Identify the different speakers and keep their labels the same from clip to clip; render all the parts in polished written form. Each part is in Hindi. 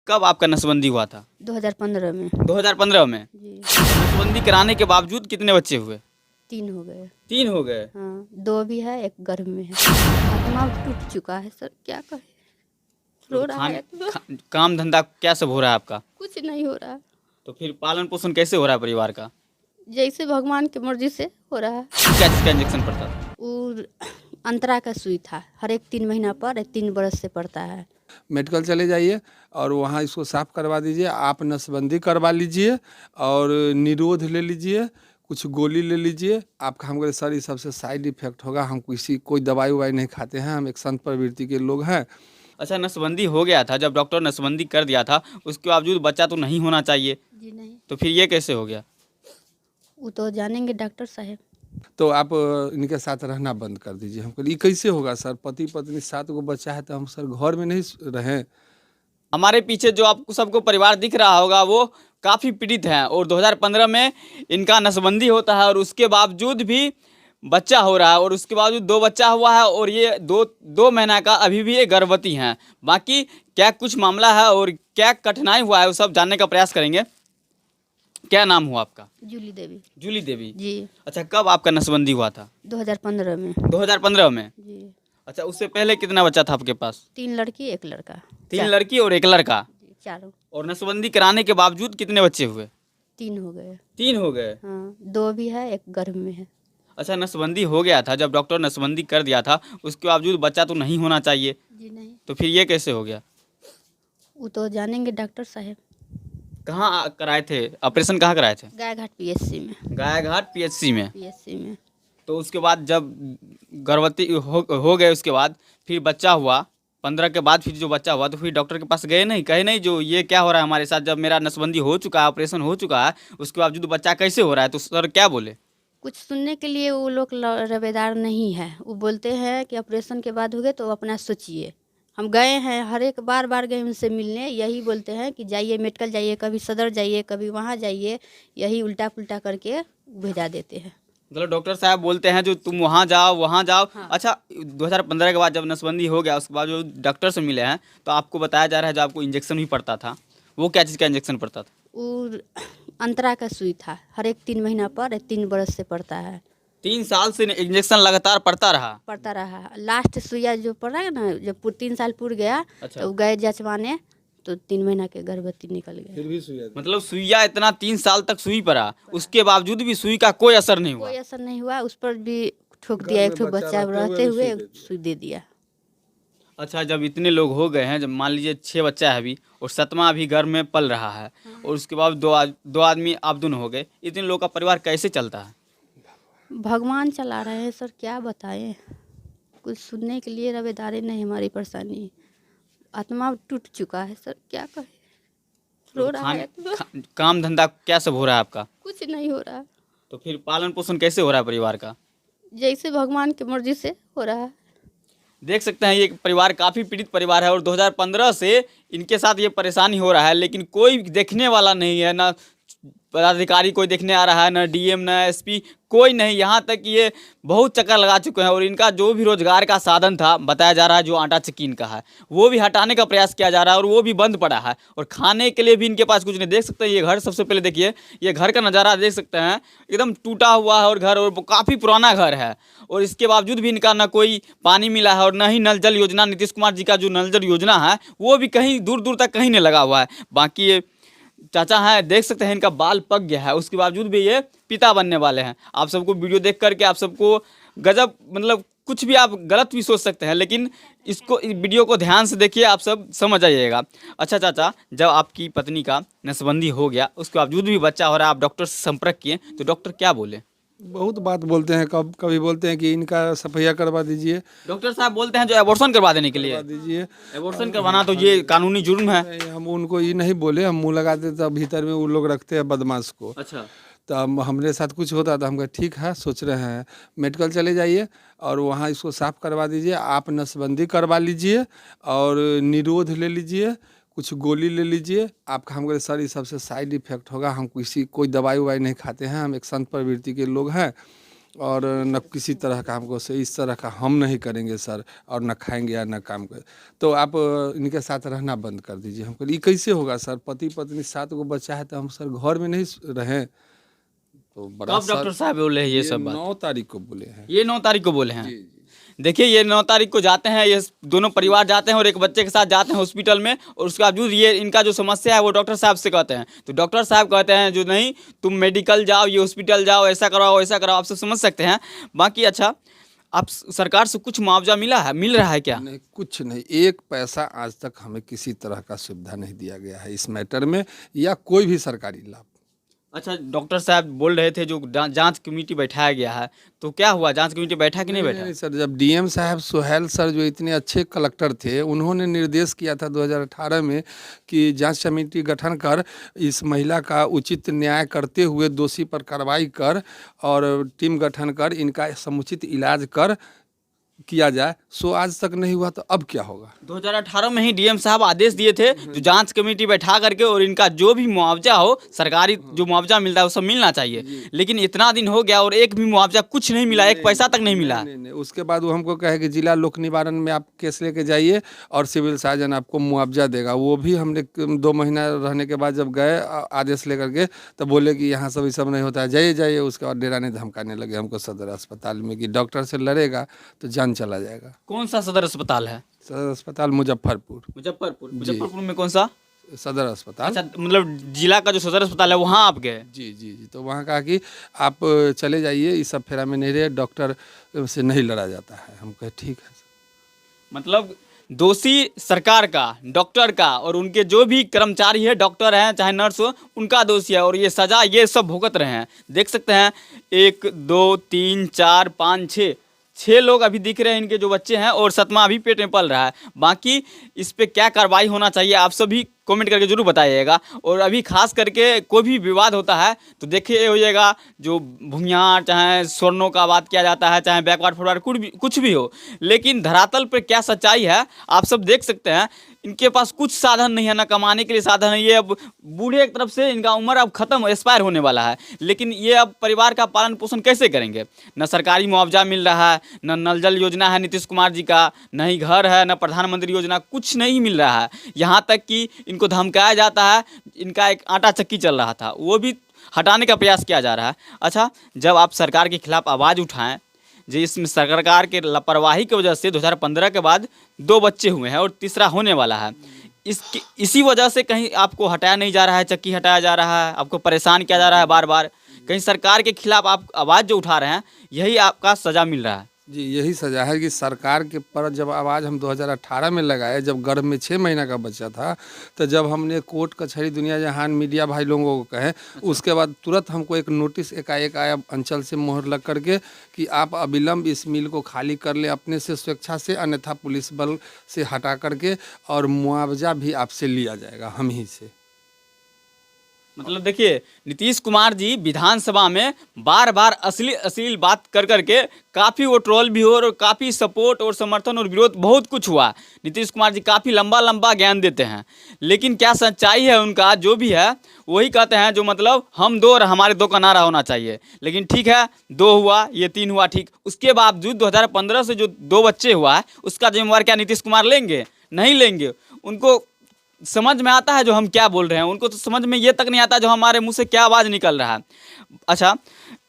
Speaker 1: कब आपका नसबंदी हुआ था?
Speaker 2: 2015 में
Speaker 1: 2015 में।
Speaker 2: जी।
Speaker 1: नसबंदी कराने के बावजूद कितने बच्चे हुए?
Speaker 2: 3 हो गए।
Speaker 1: 3 हो गए।
Speaker 2: हाँ, 2 भी है, 1 गर्भ में है। आत्मा टूट चुका है सर, क्या कहें? रो
Speaker 1: तो
Speaker 2: रहा है तो
Speaker 1: काम धंधा क्या सब हो रहा है आपका?
Speaker 2: कुछ नहीं हो रहा।
Speaker 1: तो फिर पालन पोषण कैसे हो रहा है परिवार का?
Speaker 2: जैसे भगवान की मर्जी से हो रहा है।
Speaker 1: क्या चीज़ का इंजेक्शन पड़ता था?
Speaker 2: और अंतरा का सुई था, हर एक 3 महीना पर 3 बरस से पड़ता है।
Speaker 3: मेडिकल चले जाइए और वहाँ इसको साफ़ करवा दीजिए। आप नसबंदी करवा लीजिए और निरोध ले लीजिए, कुछ गोली ले लीजिए। आपका हमको सर ये सबसे साइड इफ़ेक्ट होगा। हम कोई दवाई ववाई नहीं खाते हैं, हम एक संत प्रवृत्ति के लोग हैं।
Speaker 1: अच्छा, नसबंदी हो गया था, जब डॉक्टर नसबंदी कर दिया था उसके बावजूद बच्चा तो नहीं होना चाहिए,
Speaker 2: जी नहीं,
Speaker 1: तो फिर ये कैसे हो गया?
Speaker 2: वो तो जानेंगे डॉक्टर साहब।
Speaker 3: तो आप इनके साथ रहना बंद कर दीजिए। हमको ये कैसे होगा सर? पति पत्नी 7 गो बच्चा है तो हम सर घर में नहीं रहें?
Speaker 1: हमारे पीछे जो आपको सबको परिवार दिख रहा होगा वो काफ़ी पीड़ित हैं और 2015 में इनका नसबंदी होता है और उसके बावजूद भी बच्चा हो रहा है और उसके बावजूद 2 बच्चा हुआ है और ये दो महीना का अभी भी ये गर्भवती हैं। बाकी क्या कुछ मामला है और क्या कठिनाई हुआ है वो सब जानने का प्रयास करेंगे। क्या नाम हुआ आपका?
Speaker 2: जूली देवी।
Speaker 1: जूली देवी।
Speaker 2: जी।
Speaker 1: अच्छा, कब आपका नसबंदी हुआ था?
Speaker 2: 2015 में
Speaker 1: 2015 में।
Speaker 2: जी।
Speaker 1: अच्छा, उससे पहले कितना बच्चा था आपके पास?
Speaker 2: 3 लड़की 1 लड़का।
Speaker 1: 3 लड़की और 1 लड़का।
Speaker 2: जी, चारों।
Speaker 1: और नसबंदी कराने के बावजूद कितने बच्चे हुए?
Speaker 2: 3 हो गए।
Speaker 1: 3 हो गए।
Speaker 2: हाँ, 2 भी है, 1 गर्भ में है।
Speaker 1: अच्छा, नसबंदी हो गया था, जब डॉक्टर नसबंदी कर दिया था उसके बावजूद बच्चा तो नहीं होना चाहिए,
Speaker 2: जी नहीं,
Speaker 1: तो फिर ये कैसे हो गया?
Speaker 2: वो तो जानेंगे डॉक्टर साहब।
Speaker 1: कहाँ कराए थे ऑपरेशन, कहाँ कराए थे?
Speaker 2: गायघाट पीएचसी में।
Speaker 1: गायघाट पीएचसी में।
Speaker 2: पीएचसी में।
Speaker 1: तो उसके बाद जब गर्भवती हो गए उसके बाद फिर बच्चा हुआ, 15 के बाद फिर जो बच्चा हुआ तो फिर डॉक्टर के पास गए नहीं, कहे नहीं जो ये क्या हो रहा है हमारे साथ, जब मेरा नसबंदी हो चुका है, ऑपरेशन हो चुका है, उसके बावजूद बच्चा कैसे हो रहा है, तो सर क्या बोले?
Speaker 2: कुछ सुनने के लिए वो लोग रवेदार नहीं है। वो बोलते हैं कि ऑपरेशन के बाद हो गए तो अपना सोचिए। हम गए हैं, हर एक बार गए उनसे मिलने, यही बोलते हैं कि जाइए मेडिकल जाइए, कभी सदर जाइए, कभी वहाँ जाइए, यही उल्टा पुल्टा करके भेजा देते हैं।
Speaker 1: मतलब डॉक्टर साहब बोलते हैं जो तुम वहाँ जाओ वहाँ जाओ।
Speaker 2: हाँ।
Speaker 1: अच्छा, 2015 के बाद जब नसबंदी हो गया उसके बाद जो डॉक्टर से मिले हैं तो आपको बताया जा रहा है जो आपको इंजेक्शन भी पड़ता था, वो क्या चीज़ का इंजेक्शन पड़ता था?
Speaker 2: और अंतरा का सुई था, हर एक 3 महीना पर 3 बरस से पड़ता है।
Speaker 1: 3 साल से इंजेक्शन लगातार पड़ता रहा।
Speaker 2: पड़ता रहा। लास्ट सुइया जो पड़ा है ना, जब 3 साल पूर गया
Speaker 1: अच्छा।
Speaker 2: तो गए जचवाने तो 3 महीना के गर्भवती निकल गए।
Speaker 3: फिर भी सुई
Speaker 1: मतलब सुइया इतना 3 साल तक सुई पड़ा, उसके बावजूद भी सुई का कोई असर नहीं हुआ।
Speaker 2: कोई असर नहीं हुआ, उस पर भी ठोक दिया, एक ठो बच्चा रहते हुए सुई दे दिया।
Speaker 1: अच्छा, जब इतने लोग हो गए हैं, जब मान लीजिए 6 बच्चा है अभी और 7वां अभी घर में पल रहा है और उसके बाद दो आदमी आपदुन हो गए, इतने लोग का परिवार कैसे चलता है?
Speaker 2: भगवान चला रहे हैं सर, क्या बताएं। कुछ सुनने के लिए रवेदारे नहीं, हमारी परेशानी आत्मा टूट चुका है सर, क्या कहें? रो रहा है तो
Speaker 1: काम धंधा क्या सब हो रहा है आपका?
Speaker 2: कुछ नहीं हो रहा।
Speaker 1: तो फिर पालन पोषण कैसे हो रहा है परिवार का?
Speaker 2: जैसे भगवान की मर्जी से हो रहा है।
Speaker 1: देख सकते हैं ये परिवार काफ़ी पीड़ित परिवार है और 2015 से इनके साथ ये परेशानी हो रहा है, लेकिन कोई देखने वाला नहीं है, ना पदाधिकारी कोई देखने आ रहा है, ना डीएम ना एसपी, कोई नहीं। यहाँ तक कि ये बहुत चक्कर लगा चुके हैं और इनका जो भी रोजगार का साधन था बताया जा रहा है जो आटा चक्की का है वो भी हटाने का प्रयास किया जा रहा है और वो भी बंद पड़ा है और खाने के लिए भी इनके पास कुछ नहीं। देख सकते हैं ये घर, सबसे पहले देखिए ये घर का नज़ारा देख सकते हैं, एकदम टूटा हुआ है और घर, और काफ़ी पुराना घर है और इसके बावजूद भी इनका ना कोई पानी मिला है और ना ही नल जल योजना, नीतीश कुमार जी का जो नल जल योजना है वो भी कहीं दूर दूर तक कहीं नहीं लगा हुआ है। बाकी ये चाचा हैं, देख सकते हैं इनका बाल पक गया है, उसके बावजूद भी ये पिता बनने वाले हैं। आप सबको वीडियो देख करके आप सबको गजब, मतलब कुछ भी आप गलत भी सोच सकते हैं, लेकिन इस वीडियो को ध्यान से देखिए, आप सब समझ आइएगा। अच्छा चाचा, जब आपकी पत्नी का नसबंदी हो गया उसके बावजूद भी बच्चा हो रहा है, आप डॉक्टर से संपर्क किए तो डॉक्टर क्या बोले?
Speaker 3: बहुत बात बोलते हैं। कभी बोलते हैं कि इनका सफैया करवा दीजिए,
Speaker 1: डॉक्टर साहब बोलते हैं जो एबॉर्शन करवा देने के लिए।
Speaker 3: करवा दीजिए।
Speaker 1: एबॉर्शन करवाना तो ये कानूनी जुर्म है।
Speaker 3: नहीं, हम उनको ये नहीं बोले, हम मुँह लगाते तो भीतर में वो लोग रखते हैं बदमाश को।
Speaker 1: अच्छा।
Speaker 3: तो हमरे साथ कुछ होता तो हम कहे ठीक है, सोच रहे हैं मेडिकल चले जाइए और वहाँ इसको साफ़ करवा दीजिए। आप नसबंदी करवा लीजिए और निरोध ले लीजिए, कुछ गोली ले लीजिए। आपका हमको सर ये सबसे साइड इफ़ेक्ट होगा। हम कोई दवाई ववाई नहीं खाते हैं, हम एक संत प्रवृत्ति के लोग हैं और न किसी तरह का हमको से इस तरह का हम नहीं करेंगे सर, और न खाएंगे या न काम कर, तो आप इनके साथ रहना बंद कर दीजिए। हमको ये कैसे होगा सर, पति पत्नी 7 गो बच्चा है, तो हम सर घर में नहीं रहें? तो बड़ा
Speaker 1: कब डॉक्टर साहब बोले हैं ये सब बात?
Speaker 3: 9 तारीख को बोले हैं।
Speaker 1: ये 9 तारीख को बोले हैं।
Speaker 3: जी जी।
Speaker 1: देखिए ये 9 तारीख को जाते हैं, ये दोनों परिवार जाते हैं और एक बच्चे के साथ जाते हैं हॉस्पिटल में, और उसके बावजूद ये इनका जो समस्या है वो डॉक्टर साहब से कहते हैं। तो डॉक्टर साहब कहते हैं जो नहीं, तुम मेडिकल जाओ, ये हॉस्पिटल जाओ, ऐसा कराओ ऐसा कराओ, आप सब समझ सकते हैं। बाकी अच्छा, आप सरकार से कुछ मुआवजा मिल रहा है क्या?
Speaker 3: नहीं, कुछ नहीं, एक पैसा आज तक हमें किसी तरह का सुविधा नहीं दिया गया है इस मैटर में, या कोई भी सरकारी लाभ।
Speaker 1: अच्छा, डॉक्टर साहब बोल रहे थे जो जांच कमेटी बैठाया गया है, तो क्या हुआ, जांच कमेटी बैठा कि नहीं बैठा?
Speaker 3: नहीं सर, जब डीएम साहब सुहेल सर जो इतने अच्छे कलेक्टर थे, उन्होंने निर्देश किया था 2018 में कि जांच कमेटी गठन कर इस महिला का उचित न्याय करते हुए दोषी पर कार्रवाई कर और टीम गठन कर इनका समुचित इलाज कर किया जाए, सो आज तक नहीं हुआ, तो अब क्या होगा?
Speaker 1: 2018 में ही डीएम साहब आदेश दिए थे जो जांच कमेटी बैठा करके और इनका जो भी मुआवजा हो, सरकारी जो मुआवजा मिलता है वो सब मिलना चाहिए, लेकिन इतना दिन हो गया और एक भी मुआवजा कुछ नहीं मिला, एक पैसा तक नहीं मिला।
Speaker 3: नहीं, उसके बाद वो हमको कहे कि जिला लोक निवारण में आप केस लेके जाइए और सिविल सर्जन आपको मुआवजा देगा। वो भी हमने 2 महीना रहने के बाद जब गए आदेश लेकर के, तो बोले कि यहाँ सब ये सब नहीं होता है, जाइए। उसके बाद डराने धमकाने लगे हमको सदर अस्पताल में कि डॉक्टर से लड़ेगा तो जान चला जाएगा।
Speaker 1: कौन सा सदर अस्पताल है?
Speaker 3: सदर अस्पताल मुजफ्फरपुर।
Speaker 1: मुजफ्फरपुर में कौन सा
Speaker 3: सदर अस्पताल?
Speaker 1: अच्छा, मतलब जिला का जो सदर अस्पताल है वहाँ आप गए?
Speaker 3: जी, तो वहाँ कहा कि आप चले जाइए, इस सब फेरा में नहीं रहे, डॉक्टर से नहीं लड़ा जाता है। हम कहे ठीक है।
Speaker 1: मतलब दोषी सरकार का, डॉक्टर का, और उनके जो भी कर्मचारी है, डॉक्टर हैं चाहे नर्स हो, उनका दोषी है, और ये सजा ये सब भुगत रहे हैं। देख सकते हैं 1 2 3 4 5 6 लोग अभी दिख रहे हैं इनके जो बच्चे हैं, और 7वां अभी पेट में पल रहा है। बाकी इस पे क्या कार्रवाई होना चाहिए आप सभी कमेंट करके जरूर बताइएगा। और अभी खास करके कोई भी विवाद होता है तो देखिए होइएगा, जो भूमिहार चाहे स्वर्णों का बात किया जाता है, चाहे बैकवर्ड फॉरवर्ड कुछ भी हो, लेकिन धरातल पर क्या सच्चाई है आप सब देख सकते हैं। इनके पास कुछ साधन नहीं है, ना कमाने के लिए साधन है। ये अब बूढ़े एक तरफ से इनका उम्र अब खत्म एक्सपायर होने वाला है, लेकिन ये अब परिवार का पालन पोषण कैसे करेंगे? न सरकारी मुआवजा मिल रहा है, न नल जल योजना है नीतीश कुमार जी का, न ही घर है, न प्रधानमंत्री योजना, कुछ नहीं मिल रहा है। यहाँ तक कि इनको धमकाया जाता है। इनका एक आटा चक्की चल रहा था, वो भी हटाने का प्रयास किया जा रहा है। अच्छा, जब आप सरकार के खिलाफ आवाज़ उठाएं, जो इसमें सरकार के लापरवाही की वजह से 2015 के बाद 2 बच्चे हुए हैं और तीसरा होने वाला है, इसी वजह से कहीं आपको हटाया नहीं जा रहा है, चक्की हटाया जा रहा है, आपको परेशान किया जा रहा है बार बार, कहीं सरकार के खिलाफ आप आवाज़ जो उठा रहे हैं यही आपका सज़ा मिल रहा है।
Speaker 3: जी, यही सजा है कि सरकार के पर जब आवाज़ हम 2018 में लगाए, जब गर्भ में 6 महीना का बच्चा था, तो जब हमने कोर्ट कचहरी दुनिया जहान मीडिया भाई लोगों को कहे, उसके बाद तुरंत हमको एक नोटिस एकाएक आया अंचल से मोहर लग करके कि आप अविलंब इस मिल को खाली कर ले अपने से स्वेच्छा से, अन्यथा पुलिस बल से हटा करके और मुआवजा भी आपसे लिया जाएगा हम ही से।
Speaker 1: मतलब देखिए, नीतीश कुमार जी विधानसभा में बार बार अश्लील बात कर करके काफ़ी वो ट्रोल भी हो और काफ़ी सपोर्ट और समर्थन और विरोध बहुत कुछ हुआ। नीतीश कुमार जी काफ़ी लंबा ज्ञान देते हैं, लेकिन क्या सच्चाई है उनका जो भी है वही कहते हैं, जो मतलब हम 2 और हमारे 2 का नारा होना चाहिए। लेकिन ठीक है, 2 हुआ, ये 3 हुआ, ठीक, उसके बावजूद 2015 से जो 2 बच्चे हुआ है उसका जिम्मेवार क्या नीतीश कुमार लेंगे? नहीं लेंगे। उनको समझ में आता है जो हम क्या बोल रहे हैं, उनको तो समझ में ये तक नहीं आता जो हमारे मुंह से क्या आवाज़ निकल रहा है। अच्छा,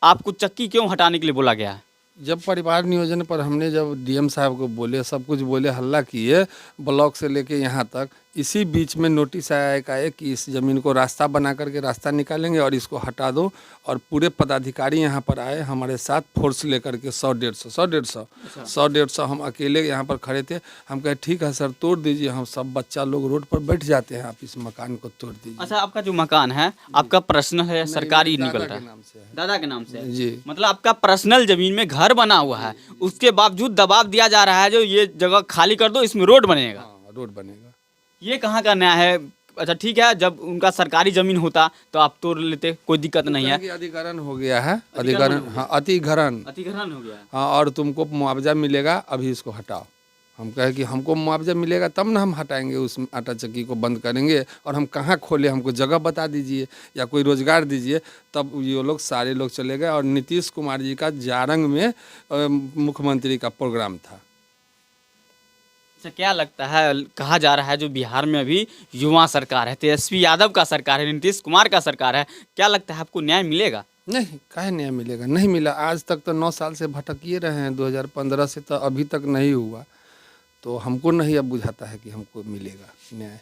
Speaker 1: आपको चक्की क्यों हटाने के लिए बोला गया है?
Speaker 3: जब परिवार नियोजन पर हमने जब डीएम साहब को बोले, सब कुछ बोले, हल्ला किए, ब्लॉक से लेके यहाँ तक, इसी बीच में नोटिस आया कि इस ज़मीन को रास्ता बना करके रास्ता निकालेंगे और इसको हटा दो। और पूरे पदाधिकारी यहाँ पर आए हमारे साथ, फोर्स लेकर के 100-150 हम अकेले यहाँ पर खड़े थे। हम कहे ठीक है सर, तोड़ दीजिए, हम सब बच्चा लोग रोड पर बैठ जाते हैं, आप इस मकान को तोड़ दीजिए।
Speaker 1: अच्छा, आपका जो मकान है आपका पर्सनल है, सरकारी निकल रहा है? दादा के नाम से
Speaker 3: जी।
Speaker 1: मतलब आपका पर्सनल जमीन में घर बना हुआ है, उसके बावजूद दबाव दिया जा रहा है जो ये जगह खाली कर दो, इसमें रोड बनेगा।
Speaker 3: हाँ, रोड बनेगा।
Speaker 1: ये कहाँ का न्याय है? अच्छा ठीक है, जब उनका सरकारी जमीन होता तो आप तोड़ लेते, कोई दिक्कत नहीं है।
Speaker 3: अधिग्रहण हो गया है, अधिग्रहण, हाँ, अतिग्रहण
Speaker 1: हो गया है।
Speaker 3: हाँ, और तुमको मुआवजा मिलेगा, अभी इसको हटाओ, हम कहे कि हमको मुआवजा मिलेगा तब ना हम हटाएंगे, उस आटा चक्की को बंद करेंगे। और हम कहाँ खोले, हमको जगह बता दीजिए या कोई रोजगार दीजिए। तब ये लोग सारे लोग चले गए और नीतीश कुमार जी का जारंग में मुख्यमंत्री का प्रोग्राम था।
Speaker 1: अच्छा, क्या लगता है, कहा जा रहा है जो बिहार में अभी युवा सरकार है, तेजस्वी यादव का सरकार है, नीतीश कुमार का सरकार है, क्या लगता है आपको न्याय मिलेगा?
Speaker 3: नहीं, काहे न्याय मिलेगा, नहीं मिला। आज तक तो 9 साल से भटकिए रहे हैं, 2015 से तो अभी तक नहीं हुआ। तो हमको नहीं अब बुझाता है कि हमको मिलेगा न्याय।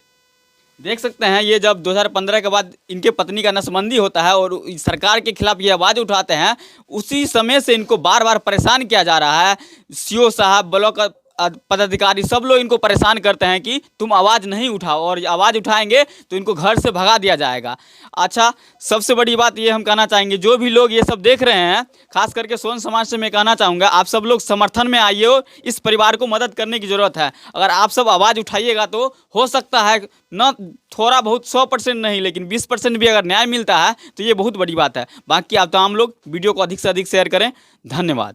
Speaker 1: देख सकते हैं, ये जब 2015 के बाद इनके पत्नी का नसबंदी होता है और सरकार के खिलाफ ये आवाज़ उठाते हैं, उसी समय से इनको बार बार परेशान किया जा रहा है। सीओ साहब, ब्लॉक पदाधिकारी, सब लोग इनको परेशान करते हैं कि तुम आवाज़ नहीं उठाओ, और आवाज़ उठाएंगे तो इनको घर से भगा दिया जाएगा। अच्छा, सबसे बड़ी बात ये हम कहना चाहेंगे, जो भी लोग ये सब देख रहे हैं, खास करके सोन समाज से मैं कहना चाहूँगा, आप सब लोग समर्थन में आइए और इस परिवार को मदद करने की ज़रूरत है। अगर आप सब आवाज़ उठाइएगा तो हो सकता है न थोड़ा बहुत 100% नहीं, लेकिन 20% भी अगर न्याय मिलता है तो ये बहुत बड़ी बात है। बाकी आप तमाम लोग वीडियो को अधिक से अधिक शेयर करें। धन्यवाद।